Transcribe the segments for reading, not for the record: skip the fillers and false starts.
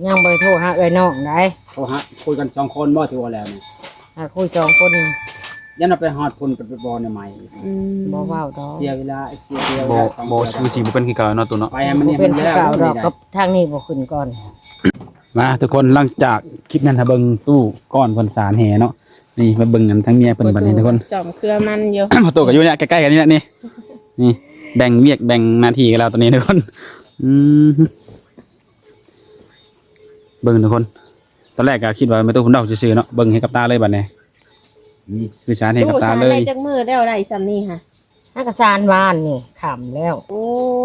ยังบ่ได้โทรหาเอ้ยน้องได้ เขาฮะคุยกัน2คนบ่ถือว่าแล้วนี่ หาคุย2คน ยันเอาไปฮอดพุ่นไปบ่ในใหม่ บ่เว้าดอก เสียเวลาเสียเว บ่ ลา บ่คือสิบ่เป็นคือเก่าเนาะตัวเนาะ ไปให้มัน บ่ นี่ เป็ มัน น ผู้ แล้ว เก่าดอก นี่ กับทางนี้บ่ขึ้นก่อน มาทุกคนหลังจากคลิปนั้นถ้าเบิ่งตู้ก้อนเพิ่นสารแห่เนาะนี่มาเบิ่งกันทั้งเมียเพิ่นบัดนี้ทุกคน สอมเครือมันอยู่ พอตัวก็อยู่เนี่ยใกล้ๆกันนี่แหละนี่นี่แบ่งเวียกแบ่งหน้าที่กันแล้วตอนนี้ทุกคนเบิ่งทุกคนตอนแรกก็คิดว่าไม่ตู้คุณดอกซื่อๆเนาะเบิ่งให้กับตาเลยบัดนี้คือสารให้กับ ตู้ ตา สาร เล ได้ ย จักมือได้อะไรซ้ำนี่ค่ะ ฮักกะซานวานนี่ค่ำแล้ว โอ้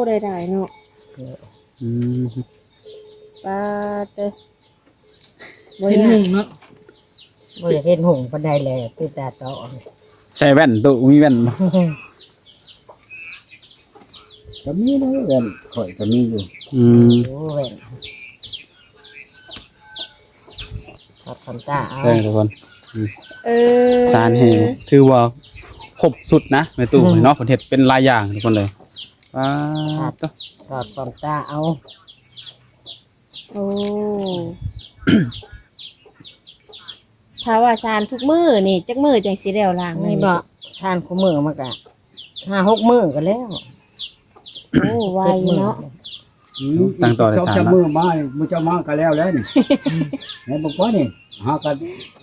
ได้เนาะ อืม ปาเตอบ่ เป็น ยา ห ก นึ่งเนาะ บ่ได้เห็นหงปานใดแลติดตาต่อ ใช่แว่นตู้มีแว่นบ่ ก็มีนะเงินข่อยก็มีอยู่ อืม โอ้แว่นครับคำตาเอา เด้อทุกคน เออ สารแห่ถือว่าครบสุดนะแม่ตู้เนาะเพิ่นเฮ็ดเป็นหลายอย่างทุกคนเลยว้าวตัว สอดความตาเอา โอ้ถ้าว่าสารทุกมือนี่จักมือจังสิแล้วล้าง นี่บ่ชานคู่มือมากะ5-6มื้อก็แล้ว โอ้ไวเนาะ ตั้งต่อเลย ชอบ สาร จะ เนาะ มือมามือจะมาก็แล้วแล้วนี่ไหนบอกว่านี่หากัน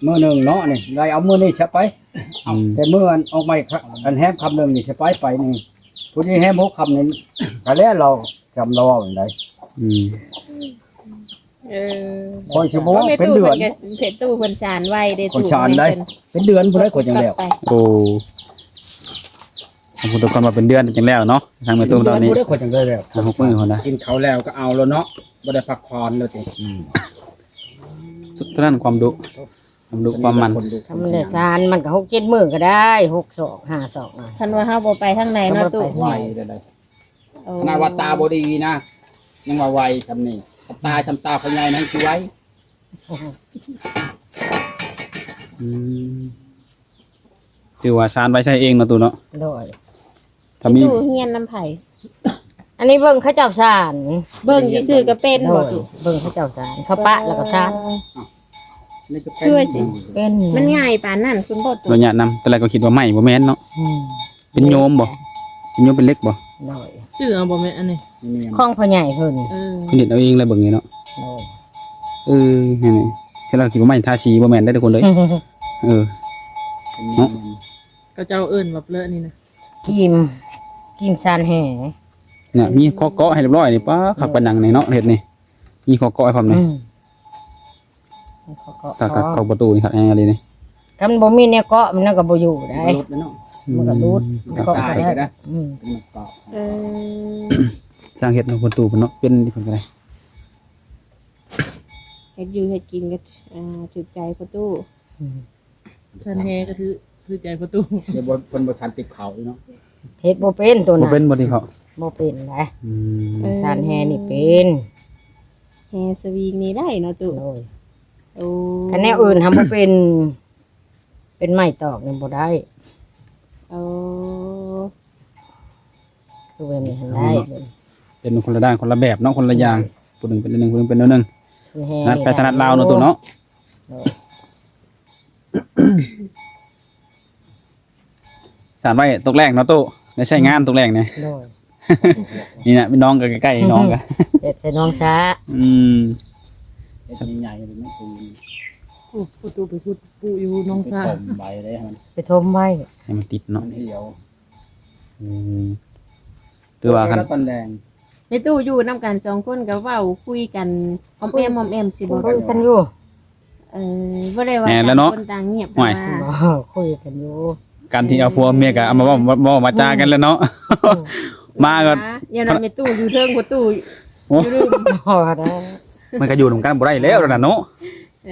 มื้อหนึงเนาะนี่ได้เอามื้อนี้ใช่ไป อืม แต่มื้ออันใหม่อันแฮมคำหนึงนี่ใช่ไปนี่ผู้นี้แฮม6คำนึงก็แล้วเราจำเราเอาได้ อืม เออ คอยสิบ่ว่า แม่ เป็น ตู้ เดือ เพิ่ น นก็เพชรตู้เพิ่นสารไว้ได้ คนสารได้ เป็นเดือนพุ่นได้คนจังแล้ว ไป โอ้ขอบคุณทุกคนมาเป็นเดือนจังแล้วเนาะทางแม่ตู้ตอนนี้ บ่ได้คนจังได้แล้ว ทาง6มื้อคนนะ กินเขาวแล้วก็เอาแล้วเนาะบ่ได้พักผ่อนเลยติ สุดเท่านั้นความดุความมัน ทำได้ซานมันก็6-7มื้อก็ได้6ศอก5ศอกน่ะ คันว่าเฮาบ่ไปทางไหนเนาะตู้ ไวเลย โอ้ ขนาดว่าตาบ่ดีนะยังว่าไวทำนี่ตาทำตาพญายนั่นคือไว อืมถือว่าชานไว้ใช้เองเนาะตู้เนาะ โดย ถ้ามี ตู้เฮียนน้ำไผ อันนี้เบิ่งเขาเจ้าสาร เบิ่งซื่อๆก็เป็น โด บ่ ย ตู้ เบิ่งเขาเจ้าสารเขาปะแล้วก็สาร นี่ก็เป็น ช่วยสิ เป็น มันง่ายปานนั้นคุณบ่ตู้ เราเนี่ยนำแต่แรกก็คิดว่าไม่บ่แม่นเนาะ อืม เป็นโยมบ่เป็นโยมเป็นเล็กบ่ โดย ชื่อเอาบ่แม่นอันนี้ นี่ ข้องพ่อใหญ่เพิ่น เออ คุณเด็ดเอาเองเลยเบิ่งนี่เนาะ โดย นี่ๆคือเราคิดว่าไม่ทาสีบ่แม่นได้ทุกคนเลยเออ ก็เจ้าเอิ้นว่าเปลอะนี่นะ กิมซานแห่ เนี่ยมีข้อเกาะให้เรียบร้อยนี่ป้าขับปะนังนี่เนาะเฮ็ดนี่มีข้อเกาะให้พร้อมนี่ เขาก็ ถ้าเข้าประตูนี่ครับอะไรนี่ กันบ่มีเนี่ยเกาะมันก็บ่อยู่ได้ รถเนาะ มันก็รูด ก็ เกาะ ตาย ก็ ก็ ได้ ได้ อืม มันก็ เออ สร้างเฮ็ดเนาะประตูเพิ่นเนาะเป็นที่เพิ่นก็ได้ เฮ็ดอยู่เฮ็ดกินก็ถูกใจพ่อตู้ ท่านแฮก็คือใจประตู เดี๋ยวบนชันติดเขาเนาะ เฮ็ดบ่เป็นตัว บ่ น่ะ เป็นบ่ที่เขา บ่เป็นนะ อืม ซานแห่นี่เป็น แฮสวิงนี่ได้เนาะตู้ โดย โอ้ คันแนวอื่นทำบ่เป็น เป็นไม้ตอกนี่บ่ได้ โอ้ คือแบบนี้ได้ เป็นคนละด้านคนละแบบเนาะคนละอย่างผู้หนึงเป็นอันหนึงผู้หนึงเป็นอันหนึง คือแห่ นัดไปถนัดลาวเนาะตัวเนาะ โดย สารไว้ตกแรกเนาะตู้ได้ใช้งานตกแรกเนี่ย โดย นี่น่ะพี่น้องก็ใกล้ๆน้องก็ เฮ็ดใส่น้องช้า อืม เป็นใหญ่ๆเลยไม่คือ ประตูไปพูดปูอยู่น้อง เป็น ซ่า ต้มใบเลยมัน ไปทมไว้ ให้มันติดเนาะ มันเหี่ยว อืมคือว่าคัน แล้วตอนแดง แม่ตู้อยู่นํกันสองคนก็เว้าคุยกันอมแอมสิบ่ คุยกันอยู่ บ่ได้ว่า แม่นแล้วเนาะ ต่งคนต่างเงียบ ห่วย แต่ว่า บ่คุยกันอยู่ การที่เอาผัวเมียก็เอามาบ่มาจากันแล้วเนาะ มาก็ อย่านั้นแม่ตู้อยู่เทิงบ่ตู้ โอ้ อยู่ลืม บ่ได้ มันก็อยู่นำกันบ่ได้แล้วล่ะเนาะ เอ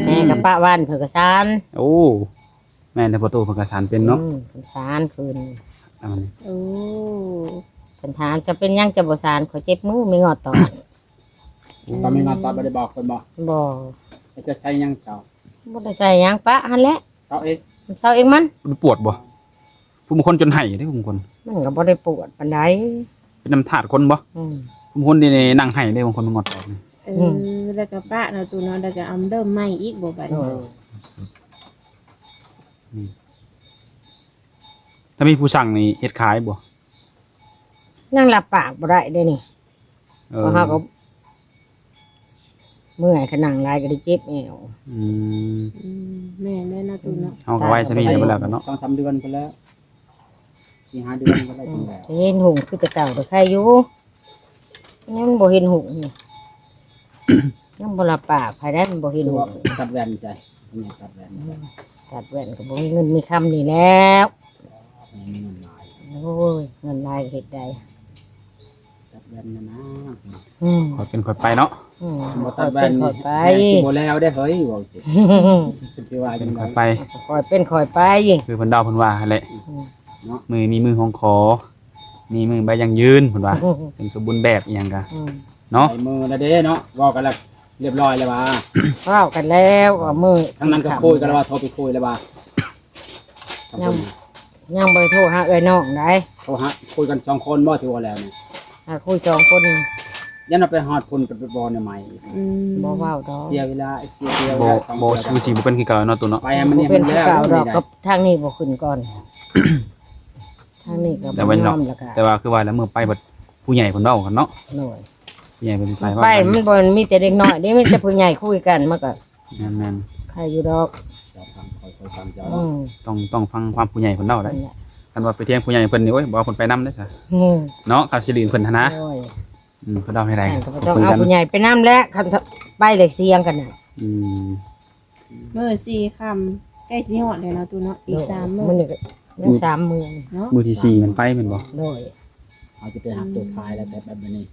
แม่กับป้าว่านเพิ่นก็สาน โอ้แม่นแต่ประตูเพิ่นก็สานเป็นเนาะ เพิ่นสานคืน เอามานี่ โอ้ เพิ่นถามจะเป็นหยังจะบ่สานขอยเจ็บมือมีงอตอด ตอนมีงานตอนบ่ได้บอกคนบอก บ่ จะใช้ยังเจ้า บ่ได้ใส่หยังปะหั่นแหละ เจ้าเอง มันเซาเองมัน มันปวดบ่ผู้บางคนจนไห้เด้ผู้บางคน มันก็บ่ได้ปวดปานใด เป็นน้ำถาดคนบ่ อืม ผู้บางคนนี่นั่งไห้ได้บางคนมันงอดออกนี่ เอ แล้วก็ปะเนาะตูเนาะแล้วก็เอาเริ่มใหม่อีกบ่บัด โด นี้ ย ถ้ามีผู้สั่งนี่เฮ็ดขายบ่ นั่งหลับปากบ่ได้เด้นี่ เอ เพ อ ราะเขาก็เมื่อยขนังลายก็ได้เจ็บแอว อืม แม่แม่เนาะตูเนาะ เฮาก็ไว้ซะนี่แล้วแล้วกันเนาะ 2-3 เดือนไปแล้ว 4-5 เดือนก็ได้จังแล้ว เห็นหุงคือแต่เก่าแต่ใครอยู่ยังบ่เห็นหุงนี่ ยังบ่หลับปากใครได้มันบ่เห็น คือ หุ ว่าง ตัดแว่นใจนี่ตัดแว่นมี ตัดแว่นก็บ่มีเงินมีคำนี่แล้ว เงินหลาย โอ้ยเงินลายเฮ็ดได้ ตัดแว่นนะ อืม ขอเป็นขอไปเนาะ อืม บ่ ค ตั อ ด ย แว่ เป็น นคอยไป สิบ่แล้วได้เฮ้ยว่าสิสิว่า เป็ จั น ง ขอ ได๋ ไป คอยเป็นคอยไป คือเพิ่นเดาเพิ่นว่าหั่นแหละ เนาะ มือมีมือของขอ มีมือใบยังยืนเพิ่นว่าเป็นสมบูรณ์แบบอีหยังกะ อืม เนาะ ใส่มือแล้วเด้เนาะเว้ากันแล้วเรียบร้อยแล้วว่า เว้ากันแล้วว่ามือ ทั้งนั้นก็คุยกันแล้วว่าโทรไปคุยแล้วว่า ยังบ่ได้โทรหาเอ้ยน้องได้ โทรหาคุยกัน2คนบ่ถือว่าแล้วนี่ หาคุยสองคน ยันเอาไปฮอดพุ่นไปบ่ใหม่ บ่เว้าดอก เสียเวลาเสียเว บ่ ลาสอง บ่ เดือน คือสิบ่เป็นคือเก่าเนาะตัวเนาะ ไปให้มัน บ่ นี่ เป็ มัน น คือ แล้ว เก่าดอก นี่ ก็ ได้ ทางนี้บ่ขึ้นก่อนทางนี้ก็ แต่ บ่ ว่าย อ เนาะ มแล้วก็ แต่ว่าคือว่าแล้วมื้อไปบัดผู้ใหญ่เพิ่นเว้ากันเนาะ หน่อย ผู้ใหญ่เพิ่นไปว่า ไป กัน มันบ่มีแต่เด็กน้อยนี่มีแต่ผู้ใหญ่คุยกันมันก็ แม่น ใครอยู่ดอก เจ้าฟังคอยฟังเจ้า อืม ๆต้องฟังความผู้ใหญ่เพิ่นเว้าได้ นั่นแหละ คันว่าไปเที่ยงผู้ใหญ่เพิ่นนี่โอ้ยบ่เอาเพิ่นไปนำได้ซะ อืม เนาะครับสิลืนเพิ่นหันนะ โอ้ย เพิ่นเดาให้ได้ แต่ก็บ่ต้องเอาผู้ใหญ่ไปนํแล้วคันไปเลยเสียงกันน่ะ อืม มื้อ4ค่ำใกล้สิฮอดแล้วเนาะตูเนาะอีก3มื้อ มันนี่ก็ยัง3มื้อ เนาะ มื้อที่สี่มันไปแม่นบ่ โดย เอาจะไปหาตัวท้ายแล้วแบบนี้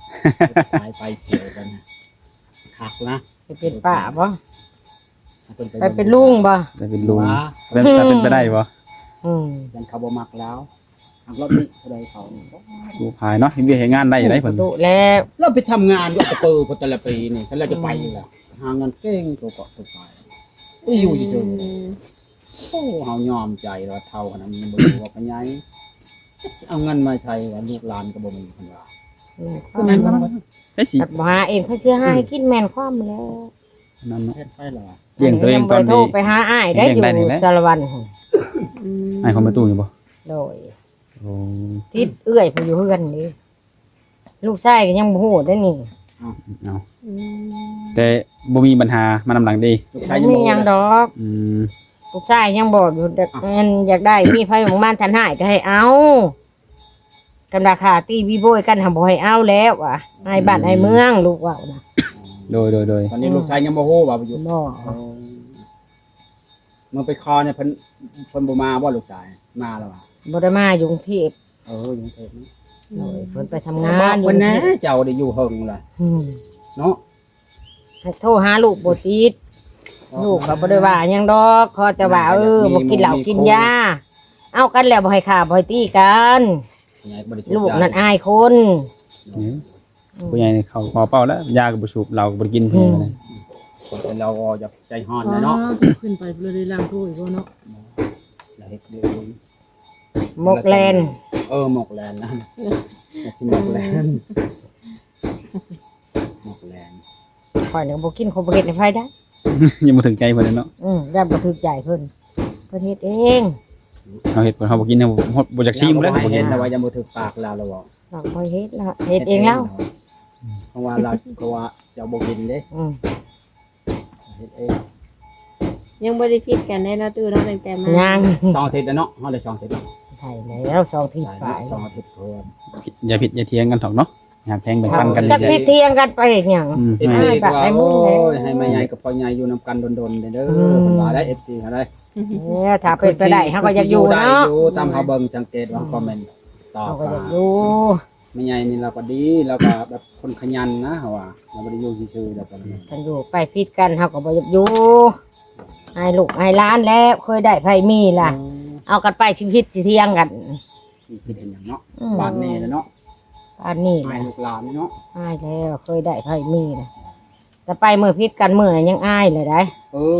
ท้ายไปเสียวกันคักนะ ไปเป็นป้าบ่ ให้เพิ่ ไปเป็นลุงบ่ ได้เป็นลุง ว่า เป็นไปได้บ่ อืม ยันเขาบ่มักแล้วหักรอบนี้แสดงเขา ผู้ภายเนาะเฮ็ดเวียกเฮ็ดงานได้อยู่ได้เพิ่น ดุแล้ว เราไปทำงานอยู่อัตเปอร์พแต่ละปีนี่ถ้าเราจะไปอยู่แล้วหาเงินเก่งตัวเกาะตัวไปอยู่เฉยๆโอ้เฮายอมใจว่าเท่าขนาดนี้บ่รู้ว่าเป็นไงเอาเงินมาใช้กับลูกหลานก็บ่มีเพิ่นว่า คือแม่นบ่ ได้สิ ตัดบ่หาเองเขาสิหาให้กินแม่นความแล้ว นั่นเนาะ เฮ็ดไปล่ะ เลี้ยงตัวเองตอน โทร นี้ ไปหาอ้ายได้ เลี้ยงได้นี่ อยู่ แหละ สารวันหั่น ให้คนมาตู้อยู่บ่ โดย โอ้ ทิศเอื้อยผู้อยู่เฮือนนี่ลูกชายก็ยังบ่ฮู้ได้นี่ เอาแต่บ่มีปัญหามานำหลังดี ลูก บ่ ชายยัง มี บ่ หยังดอก อืม ลูกชายยังบอกอยู่แม่นอยากได้มีไผของบ้านทันหายก็ให้เอากันราคาตีวีโบยกันทำบ่ให้เอาแล้วว่ะให้บ้านให้เมืองลูกว่านะ โดย ตอนนี้ลูกชายยังบ่ฮู้ว่าอยู่ บ่ มันไปคอเนี่ยเพิ่นบ่มาบ่ลูกชายมาแล้วว่ะ บ่ได้มาอยู่กรุงเทพ อยู่เทพนี่ โดยเพิ่นไปทำงานอยู่ เพิ่น กรุง นะ เทพ เจ้าได้อยู่เฮิงล่ะ อืม เนาะ ให้โทรหาลูกบ่ติดลูกก็บ่ได้ว่าหยังดอกขอแต่ว่าบ่กินเหล้ากินยาเอากันแล้วบ่ให้ฆ่าบ่ให้ตีกัน ลูกนั่นอายคน นี่ผู้ใหญ่เขาขอเป้าแล้วยาก็บ่สูบเหล้าก็บ่ได้กินเพิ่นเลย คนเป็นเราก็จะใจฮ้อน อ๋อ นะเนาะ ขึ้นไปเลยล้างถ้วยบ่เนาะ แล้วเฮ็ดเด้อ หมกแลน หมกแลนนะที่หมกแลนหมกแลน ข่อยนี่บ่กินเขาบ่เฮ็ดให้ไผได้ ยังบ่ถึงใจเพิ่นเลยเนาะ ย่าบ่ถูกใจเพิ่นเพิ่นเฮ็ดเอง เอาเฮ็ดเพิ่นเฮาบ่กินเฮาบ่จักชิมแล้ว บ่ บ่ เห็ กิ น น แต่ว่ายังบ่ถึกปากเราแล้วบ่ เราค่อยเฮ็ดละเฮ็ดเองแล้ว เพราะว่าเราเพราะว่าจะบ่กินเด้ อืม เฮ็ดเอง ยังบ่ได้คิดกันแน่เนาะตูเนาะตั้งแต่มา ยัง 2อาทิตย์แล้วเนาะเฮาได้2อาทิตย์ ใช่แล้ว2ที ได้ ไป เนาะ2อาทิตย์เพิ่น อย่าผิดอย่าเถียงกันเถอกเนาะอยากแทงแบ่งปันกัน จัก เฉ มี ย เทียงกันไปหยัง อืม เอฟ แม่ ซี ให้ ก็ ให้หมู่ โอ้ เลย ยให้แม่ใหญ่กับพ่อใหญ่อยู่นํกันดนๆเด้อ อืม เพิ่นว่าได้ FC เขาได้ เนี่ยถ้าเป็นไปได้เฮาก็อยากอยู่ ได้ เนาะ อยู่ตามเขาเบิ่งสังเกตว่าคอมเมนต์ตอบ เฮาก็อยาก มา อยู่ แม่ใหญ่นี่เราก็ดีเราก็แบบคนขยันนะเขาว่าเราบ่ได้อยู่ซื่อๆแบบนั้น กันอยู่ไปฟิตกันเฮาก็บ่อยากอยู่ให้ลูกให้หล้านแล้วเคยได้ไผมีล่ะ เอากันไปชีวิตสิเที่ยงกัน นี่คิดเห็นหยังเนาะ อืม บ้านนี้นะเนาะ อันนี้ ให้ ล่ะ ลูกหลานเนาะ อายแล้วเคยได้ไผมีล่ะแต่ไปมื้อพิษกันมื้อนั้นยังอายเลยได้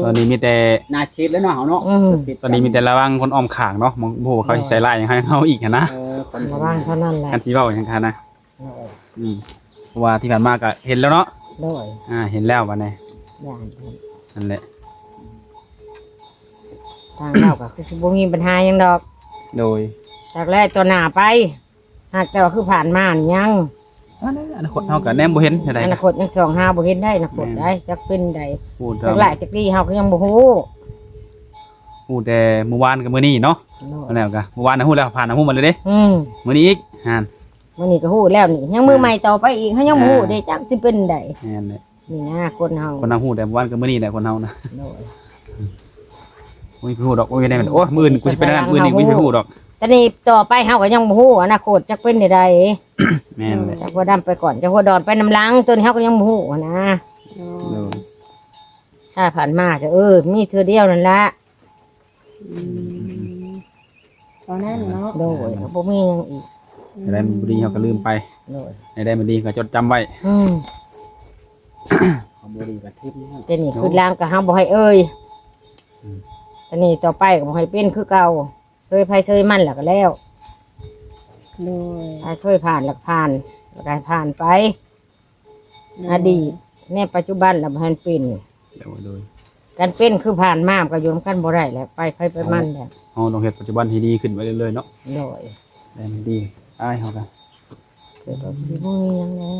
ตอนนี้มีแต่ น่าชิดแล้วเนาะเฮาเนาะ อืม ตอนนี้มีแต่ระวังคนอ้อมข้างเนาะมองบ่ฮู้ว่าเขาสิใส่ร้ายหยังให้เฮาอีกหันนะ คน ระวังเท่านั้นแหละ กันที่เว้าหยังคันนะอืมเพราะว่าที่ผ่านมาก็เห็นแล้วเนาะ โดย เห็นแล้วบัดนี้ ย่าน นั่นแหละ ทางเราก็คือสิบ่มีปัญหาหยังดอก โดย จากแรกตัวหน้าไปหากแต่ว่าคือผ่านมานี่ยัง อนาคตเฮาก็แนมบ่เห็นจังได๋ อนาคตยัง25บ่เห็นได้อนาคตได้จักเป็นใด พูด จักหลายจักดีเฮาก็ยังบ่ฮู้ แต่เมื่อวานกับมื้อนี้เนาะ โดย เอาแล้วก็เมื่อวานน่ะฮู้แล้วผ่านน่ะฮู้หมดเลยเด้ มื้อนี้อีกหั่น มื้อนี้ก็ฮู้แล้วนี่ยังมือใหม่ต่อไปอีกเฮายังบ่ฮู้เด้จักสิเป็นใด แม่นเลย นี่นะคนเฮา คนเฮาฮู้แต่เมื่อวานกับมื้อนี้แหละคนเฮานะ โดย โอ้ยฮู้ดอกโอ้ยได้มันโอ้ยมื้ออื่นกูสิไปนั่นมื้อนี้กูสิไปฮู้ดอก แต่นี่ต่อไปเฮาก็ยังบ่ฮู้อนาคตจักเป็นใด แม่นเลย จักหัวดำไปก่อนจักหัวดอนไปน้ำหลังตัวนี้เฮาก็ยังบ่ฮู้นะ โดย ถ้าผ่านมาก็มีเทื่อเดียวนั่นละ ตอนนั้นเนาะ โดยก็บ่มีหยังอีก ได้มันบ่ดีเฮาก็ลืมไป โดย ได้มันดีก็จดจำไว้ เอาบ่ดีกับทิพย์นี่ แต่นี่คือลางก็เฮาบ่ให้เอ่ยแต่นี่ต่อไปก็บ่ให้เป็นคือเก่าเคยไผเคยมันแล้วก็แล้ว โดย ถ้าเคยผ่านแล้วก็ผ่านแล้วก็ให้ผ่านไป อดีตในปัจจุบันแล้วบ่ให้มันเป็น โดย การเป็นคือผ่านมาก็อยู่นำกันบ่ได้แหละไปไปมันแหละ เฮาต้องเฮ็ดปัจจุบันที่ดีขึ้นไปเรื่อยๆเนาะ โดย ได้มันดีอ้ายเฮาก็ เกิดบ่มีบ่มีหยังแล้ว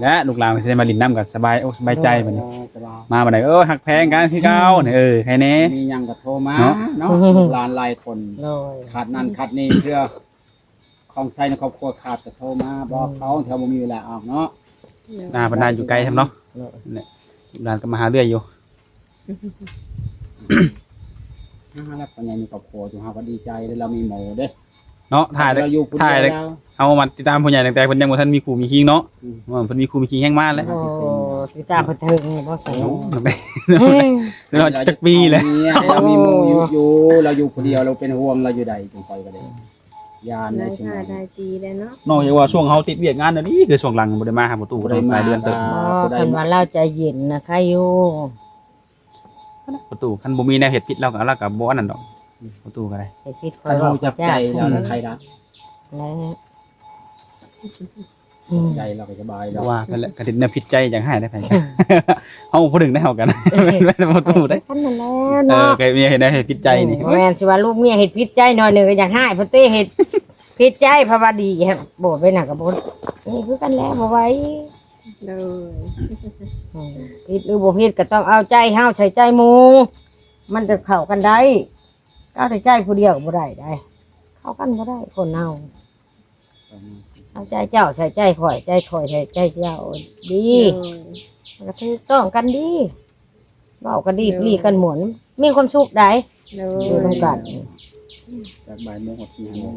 และลูกหลานก็สิได้มาลินน้ำก็สบายอกสบายใจบัดนี้ สบาย มาบัดนี้หักแพงกันคือเก่าเนี่ยใครแน่ มีหยังก็โทรมา เนาะ เนาะหลานหลายคน โดย ขาดนั่นขาดนี่เพื่อของใช้ในครอบครัวขาดก็โทรมาบอกเขาแถวบ่มีเวลาออกเนาะ หน้าบรรดาอยู่ไกลทำเนาะ โดย เนี่ยลูกหลานก็มาหาเรื่อยอยู่ แล้วปัญญามีครอบครัวอยู่เฮาก็ดีใจได้เรามีหมูเด้ เนาะถ่ายเลย เราอยู่ผู้ ถ่าย เดี เลย วยแล้ว เอามาติดตามผู้ใหญ่ตั้งแต่เพิ่นยังบ่ทันมีครูมีคิงเนาะ อืม ว่าเพิ่นมีครูมีคิงแห้งมากเลย โอ้สิตามเพิ่นถึงบ่ใส่ โอ้เราจักปีเลย เรามีหมูอยู่เราอยู่ผู้เดียวเราเป็นห่วงเราอยู่ใดจังคอยก็ได้ยานใน ได้ ชีวิ ค่ะ ต ได้ตีแล้วเนาะ นอกจากว่าช่วงเฮาติดเวียกงานอันนี้คือช่วงหลังบ่ได้มาหาประตู บ่ได้มา หลายเดือนเติบ อ๋อเพิ่นว่าเราใจเย็นนะคะอยู่ ประตูคันบ่มีแนวเฮ็ดผิดเราก็เราก็บ่อันนั้นดอกประตูก็ได้ ให้คิดคอ ถ้าย บอ เรา ก จับใจเราแล้วใครรัก แล้ว ใจเราก็สบาย เพ แล้ว ราะว่าก็แหละก็ติดแนวผิดใจอย่างให้ได้ไผเฮาผู้หนึงได้เฮากันไม่ได้ประตูได้ ท่านนั่นแล้ว เคยมีเห็นได้เฮ็ดผิดใจนี่ แม่นสิว่าลูกเมียเฮ็ดผิดใจหน่อยหนึงก็อยากให้เพิ่นเต้เฮ็ดผิดใจเพราะว่าดีครับบ่ไปน่ะก็บ่นี่คือกันแล้วบ่ไหว้ โดย ผิดหรือบ่ผิดก็ต้องเอาใจเฮาใส่ใจหมู่มันจะเข้ากันได้เอาแต่ใจผู้เดียวก็บ่ได้ได้ เข้ากันบ่ได้คนเฮาเอาใจเจ้าใส่ใจข่อยใจข่อยใส่ใจเจ้าดี โดย ก็ถูกต้องกันดีเว้ากันดีปลีกันหมุนมีความสุขได้ โด อยู่ร่วมกัน จากบ่ายโมงหกสี่หัว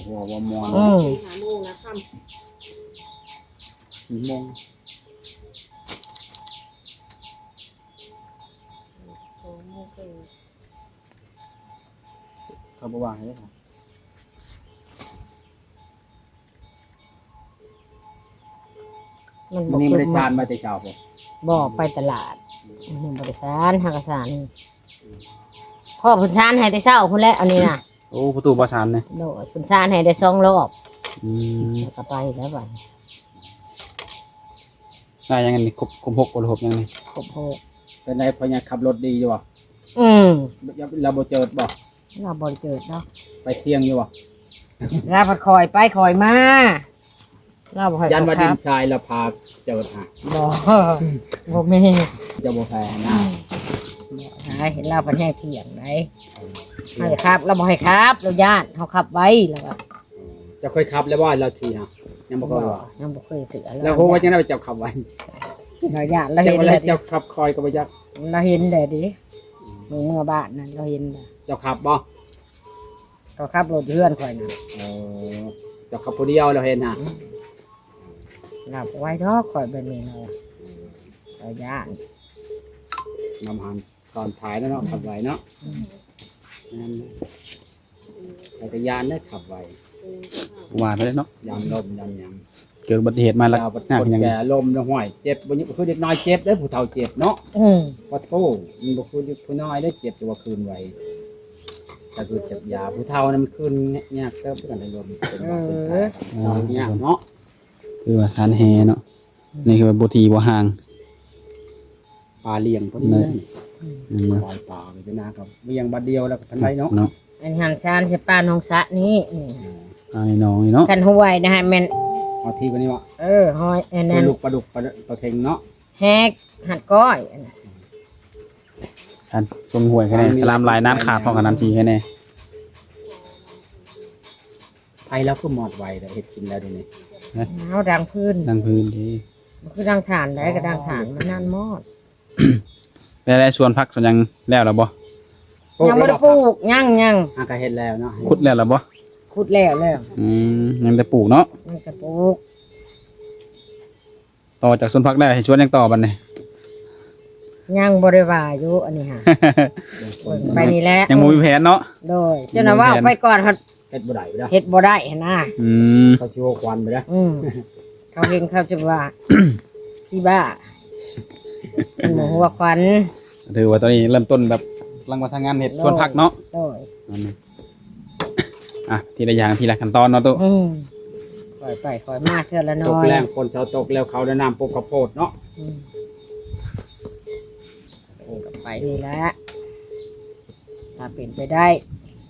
หัวว่ามอน อืม สี่โมง เขาบ่ว่าให้ มัน วันนี้ไม่ได้ชานมาแต่เช้าผม บ่ไปตลาดมันบ่ได้สารหากสารพ่อเพุ่นชานให้แต่เช้าพุ่นแหละอันนี้น่ะ โอ้ประตูบ่ชานเนี่ย โดยเพุ่นชานให้ได้2รอบ อืม แล้วก็ไปแล้วบัด ได้ยังไงนี่ครบ6บ่หรือ6ยังนี่ ครบหก เป็นไงพญาขับรถดีอยู่วะ อืม เราบ่เจอบ่ เราบ่ได้เกิดเนาะ ไปเที่ยงอยู่วะ เราพัดคอยไปคอยมาเราบ่ให้ ยันว่า ค ดิ รั น บ ทรายเราพาเจอหา บ่บ่มี จะบ่แพ้นะ ให้เห็นเราพันแห้งเถียงไหนให้ครับเราบ่ให้ครับเราญาติเขาขับไว้แล้วก็ จะค่อยขับแล้วว่าเราทีฮะยังบ่ก็ว่า ยังบ่เคยถือ แล้วฮู้ว่าจังได๋เจ้าขับไว้ เราญาติเรา เจ้า เห็น อะไร เลย เจ้าขับคอยก็บ่จัก เราเห็นเลยดิเมื่อบ้านนั่นเราเห็นเลย เจ้าขับบ่ เขาขับรถเพื่อนคอยน่ะ เออเจ้าขับผู้เดียวเราเห็นฮะ เราบ่ไว้ดอกคอยแบบนี้เราญาติ นำหันสอนท้ายแล้วเนาะขับไว้เนาะนั่นจักรยานได้ขับไว้ ว่าไปเลยเนาะ ยามลมยามหยัง เกิดอุบัติเหตุมาแล้ว ยาวประ หน้า ค เป็น นยังไง แก่ลมแล้วห้อยเจ็บบ่นี่คือเด็กน้อยเจ็บเด้อผู้เฒ่าเจ็บเนาะ อืม พอโทมันบ่คือผู้น้อยได้เจ็บตัวคืนไว้ ถ้าคือจับยาผู้เฒ่านั้นมันขึ้นยากเติบกันได้รวมเป็นว่าเป็นไข้ยากเนาะ คือว่าสารแฮเนาะนี่คือว่าบ่ทีบ่ห่าง ปลาเลี้ยงพอดีเลยปล่อยปลาไปนากับเลี้ยงบัดเดียวแล้วก็ทันได้เนาะ เนาะ อันหันซานสิป้าน้องสะนี่นี่ ไอ้น้องนี่เนาะ กันห้วยนะฮะแม่น เอาที่กันนี่วะ หอยอัน ป นั้ ลาน ดุกปลาดุกปลาเค็งเนาะ แฮกหัดก้อยอันนั้น ท่านทรงห่วยแค่ไหนสลามลายน้ำขาดพอกันน้ำทีแค่ไหน ไทยแล้วก็หมอดไวแต่เห็ดกินแล้วเดี๋ยวนี้ เอาดังพื้น ดังพื้นดี มันคือดังฐานได้ก็ดังฐานมันนั่นมอด แล้วส่วนพักส่วนยังแล้วหรอบ่ ยังไม่ได้ปลูกยัง อากาเห็ดแล้วเนาะ ขุดแล้วหรอบ่ ขุดแล้ว ยังแต่ปลูกเนาะ มันจะปลูก ต่อจากส่วนพักได้ให้ชวนยังต่อบัดนี้ ยังบริวาอยู่อันนี้ฮะไปนี่แหละ ยังบ่มีแผนเนาะ โดยเจ้าหน้าว่าไปก่อนเขา เห็ดบ่ได้ไปแล้ว เฮ็ดบ่ได้หั่นนะ เขาชิวควันไปแล้ว เขาเห็นเขาจะว่า ที่บ้าเป็นหมูหัวควัน ถือว่าตอนนี้เริ่มต้นแบบกำลังมาทำงานเห็ดชวนพักเนาะ โดย ทีละอย่างทีละขั้นตอนเนาะตู้ คอยไปคอยมาเทื่อละ ต น้ ก อย แรงคนชาวตกแล้วเขาแนะนำปลูกข้าวโพดเนาะ กับไปนี่แหละถ้าเป็นไปได้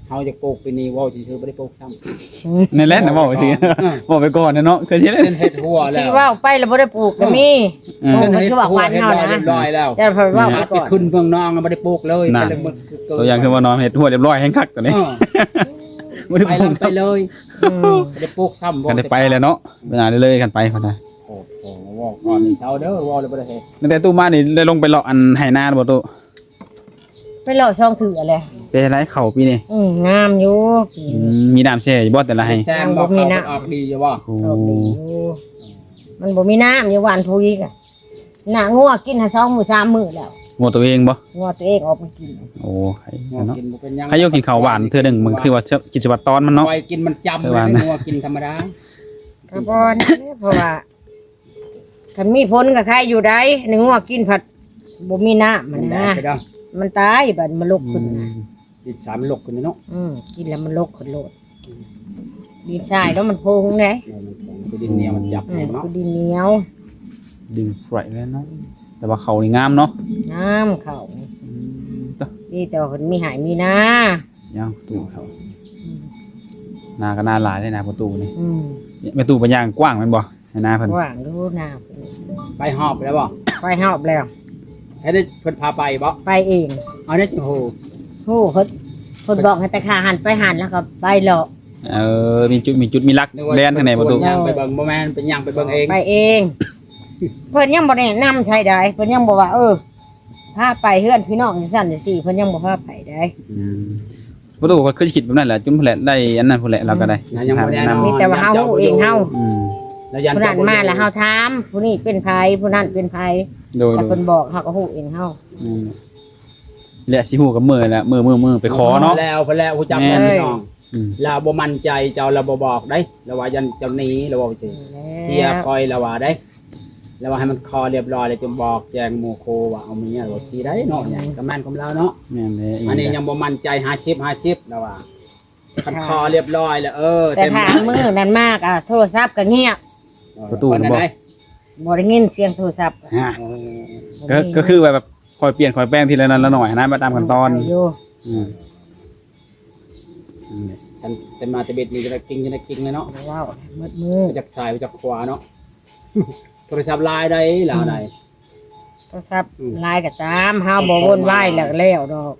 เขาจะปลูกปีนี้ว่าวชื่อไม่ได้ปลูกซ้ำ นี่แหละนะบอกไปสิบอกไปก่อนนะเนาะเคยชินเลย เป็นเห็ดหัวแล้ว ที่ว่าไปแล้วบ่ได้ปลูกก็มีปลูกมันคือว่าควัน เห็ด เฮา ลอย นะ เรียบร้อยแล้ว เจะพอว่าไป ไป ก่อน ขึ้นเมืองนองไม่ได้ปลูกเลยไปเลย ตัวอย่างคือว่านอนเห็ดหัวเรียบร้อยแห้งคักตัวนี้ไม่ได้ ไป ปลูก ไปเลย อืม ไม่ได้ปลูกซ้ำ กันได้ไปเลยเนาะเวลาได้เลยกันไปพอได้ โอ้โหว่าก่อนนี่เช้าเด้อว่าเลยไม่ได้เห็ด ตั้งแต่ตู้มานี่ได้ลงไปเลาะอันไหนาบ่ตู้ ไปหล่อช่องถืออะไร เป็นไรเข่าปีนี่ งามอยู่ปี มีน้ำแช่อยู่บ่แต่ละให้ แซมบอกเขาออกดีอยู่ว่า โอ้ โชคดีอยู่มันบ่มีน้ำอยู่หวานพุยกะหน้างัวกินหา2 มื้อ 3 มื้อแล้ว โง่ตัวเองบ่ งัวตัวเองออกมากิน โอ้ใครเนาะ กินเป็นยัง ใครโยกกินข้าวหวานเทื่อหนึงมันคือว่ากิจวัตรตอนมันเนาะ ไว้กินมันจำเลยงัวกินธรรมดา ก็บ่นะเพราะว่าคันมีผลก็ใครอยู่ได้หนึ่งงัวกินผัดบ่มีน้ำมัน ได้ นะ ไปได้ มันตายบัดมันลุกขึ้นนะ ดินสามหลกขึ้นเนาะ กินแล้วมันลุกขึ้นโลดดินทรายแล้วมันพุงไง คือดินเหนียวมันจับเนาะ คือดินเหนียว ดึงปล่อยแล้วเนาะแต่ว่าเขานี่งามเนาะ น้ำเข้านี่แต่ว่าคนมีหายมีนะ ยังตู้เขานาก็นาหลายได้นาประตูนี่ อืม แม่ตู้เป็นย่างกว้างแม่นบ่ให้นาเพิ่น ว่างดูน้ ไปหอบแล้วบ่ ำไปหอบแล้ว ให้ได้เพิ่นพาไปบ่ ไปเอง เอาได้จังโห โอ้คนบอกให้แต่ขาหันไปหันแล้วก็ไปหรอก มีจุดมีลักแล่นข้างในประตู ย่างไปเบิ่งบ่แม่นเป็นย่างไปเบิ่งเอง ไปเอง เพิ่นยังบ่ได้นำใช่ได้เพิ่นยังบอกว่าพาไปเฮือนพี่น้องจังซั่นจังซี่เพิ่นยังบ่พาไปได้ ประตูก็เคยคิดแบบนั้นแหละจุ่มแหละได้อันนั้นพุ่นแหละเราก็ได้ ยังบ่แน่นอน มีแต่ว่าเฮาฮู้เองเฮา แล้วยัน ผู้นั้นมาแล้วเฮาถามผู้นี้เป็นไผผู้นั้นเป็นไผ โดย แต่เพิ่นบอกเฮาก็ฮู้เองเฮา แหละสิฮู้กับมือแหละมือไปขอเนาะ แล้วเพิ่นแล้วผู้จับแม่พี่น้องเราบ่มั่นใจเจ้าเราบ่บอกได้แล้วว่ายันเจ้าหนี้แล้วว่าสิเสียคอยแล้วว่าได้แล้วว่าให้มันคอเรียบร้อยแล้วจะบอกแจงโมโคว่าเอาเมียรถสิได้เนาะหยังก็แม่นของเราเนาะ แม่นเลย อันนี้ยังบ่มั่นใจ50แล้วว่าคันคอเรียบร้อยแล้วแต่ทางมื้อนั้นมากโทรศัพท์ก็เงียบ ประตูบ่ บ่ได้ยินเสียงโทรศัพท์ ก็คือแบบคอยเปลี่ยนคอยแป้งทีละนั้นละหน่อยนะมาตามขั้นตอน อยู่ ฉันเป็นมาแต่เบ็ดมีจะกินเลยเนาะ ว้าวมืดมือ จากซ้ายจากขวาเนาะ โทรศัพท์ลายได้หล่าไหน โทรศัพท์ไลน์ก็ตามเฮาบ่วนวายแล้วดอก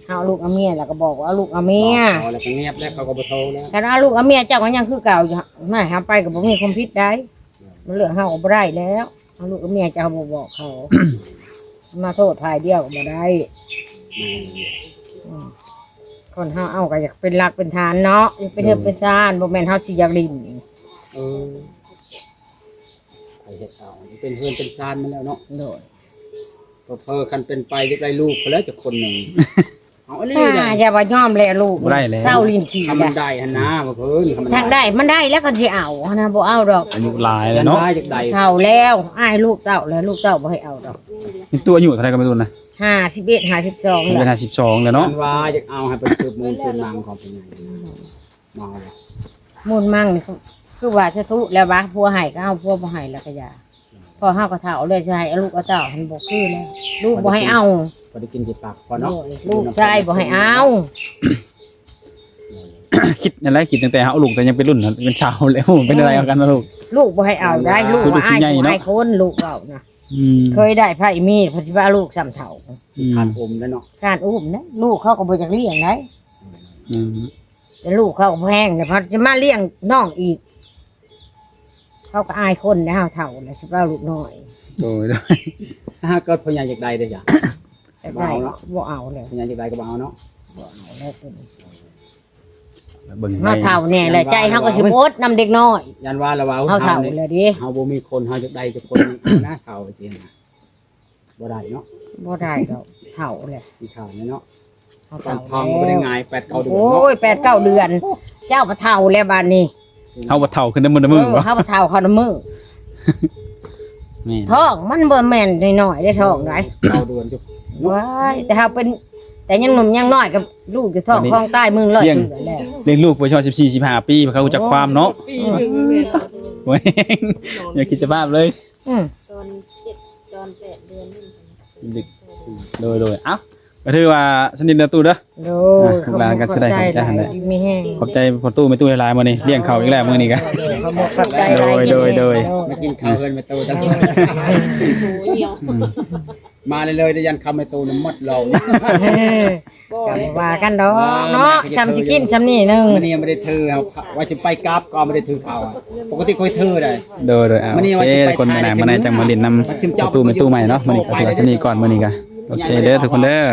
เฮาเอาลูกเอาเมียแล้วก็บอกว่าเอาลูกเอาเมีย พอแล้วก็เงียบแล้วเขาก็บ่โทรแล้ว คันเอาลูกเอาเมียเจ้าก็ยังคือเก่าอยู่ไม่เฮาไปก็บ่มีความผิดได้มันเรื่องเฮาก็บ่ได้แล้วเอาลูกเอาเมียเจ้าบ่บอกเขา มาโทษทายเดียวก็บ่ได้คนเฮาเอาก็อยากเป็นหลักเป็นฐานเนาะอยากเป็นเฮือกเป็นซ่านบ่แม่นเฮาสิอยากลิ้น ใครเฮ็ดเอาเป็นเพื่อนเป็นซานมันแล้วเนาะ โดย เพิ่นคันเป็นไปจะได้ลูกไปแล้วจะคนหนึ่ง เอาอันนี้ได้ อย่าว่ายอมแลลูก บ่ได้แล้ว เศร้าลิ้นขี้ ทำมันได้หั่นนะบ่เพิ่นทำมัน ทางได้มันได้แล้วก็สิเอานะบ่เอาดอก อายุหลาย ยั แล้ว น เนาะ ว่าจากใด เฒ่าแล้วอ้ายลูกเต้าแล้วลูกเต้าบ่ให้เอาดอก นี่ตัวอายุเท่าไหร่ก็ไม่รู้นะ 51 52 เป็น แล้ว 52แล้ว ยั เนาะ นว่าจากเอาให้ไปสืบมูลสืบนางของเป็นไงมา มูลมั่งนี่คือว่าจะทุแล้ววะผัวให้ก็เอาผัวบ่ให้แล้วก็อย่าพอเฮาก็เฒ่าเลยสิให้เอาลูกเอาเต้าหันบ่คือแล้วลูกบ่ให้เอา พอได้กินสิปากพอเนาะ ลูกชายบ่ให้เอา คิดอะไรคิดตั้งแต่เอาลูกแต่ยังเป็นรุ่นน่ะเป็นชาวแล้วเป็นอะไรเอากันนะลูก ลูกบ่ให้เอาได้ลูก คือลู ว่าก ชิ้ อ้าน ย ใหญ่ ผู้ เนาะ ให้คนลูกเว้านะ อืม เคยได้ไผมีดเพราะสิว่าลูกซ้ำเฒ่า ขาดอมแล้วเนาะ การอุ้มนะลูกเขาก็บ่อยากเลี้ยงได้ อืม แต่ลูกเขาก็แพงแต่พอจะมาเลี้ยงน้องอีก เขาก็อายคนนะเฮาเฒ่าแล้วสิว่าลูกน้อย โดย ถ้าเกิดพญาจากใดได้จ้ะ แต่ได้บ่เอาแล้ว พญาจากใดก็บ่เอาเนาะ บ่เอาแล้วตัวนี้ เบิ่ง เฮาเฒ่าแน่แหละใจเฮาก็สิบ่อดนำเด็กน้อย ยันว่าละว่า เฮาเฒ่า นี่ แล้วดิ เฮาบ่มีคนเฮาจากใดจากคนนะเฒ่าสินะบ่ได้เนาะ บ่ได้ดอกเฒ่าแล้ว มีข่าวเนาะ เฮา ตอ เฒ่าน ทองก็บ่ได้ง่าย8 9เดือน โอ้ เนาะ ย8-9เดือน เจ้าก็เฒ่าแล้วบัดนี้ เอาบ่เฒ่าขึ้นได้มื้อละมื้อบ่ เฮาก็เฒ่าเขานำมือ แม่น ท้องมันบ่แม่นน้อยๆได้ท้องได้ 9เดือนจุก ว้ายแต่เฮาเป็นแต่ยังหนุ่มยังน้อยกับลูกอยู่ท้องคลองใต้มือเลยเดือนแล้ว เลี้ยงลูกไปชอ14 15ปีเขารู้จักความเนาะโอ้ยอย่าคิดสภาพเลย อืม ดึกโดยเอ้าก็ถือว่าสนิทเด้อตู้เด้อ โด ลูกหลานก็สิได้เข้าใจหั่นแหละ มีแห้ง ขอบใจพ่อตู้แม่ตู้หลายๆมื้อนี้เลี้ยงข้าวอีกแล้วมื้อนี้ก็ ขอบใจหลา โดย ไม่กินข้าวเพิ่นไปตูตลอดมาเลยได้ยันคำไปตูนหมดเรา ก็ว่ากันดอกเนาะซ้ำสิกินซ้ำนี่นึง มันนี่ยังไม่ได้ถือครับว่าจะไปกราฟก็ไม่ได้ถือเขาอะปกติค่อยถือได้ โดยเอา มื้อนี้ว่า โอ สิ เค ไป คนมาไหนมาไหนจังมาเล่นนำตู้แม่ตู้ใหม่เนาะมื้อนี้ก็ถือว่าสนิทก่อนมื้อนี้ก็โอเคเด้อทุกคนเด้อ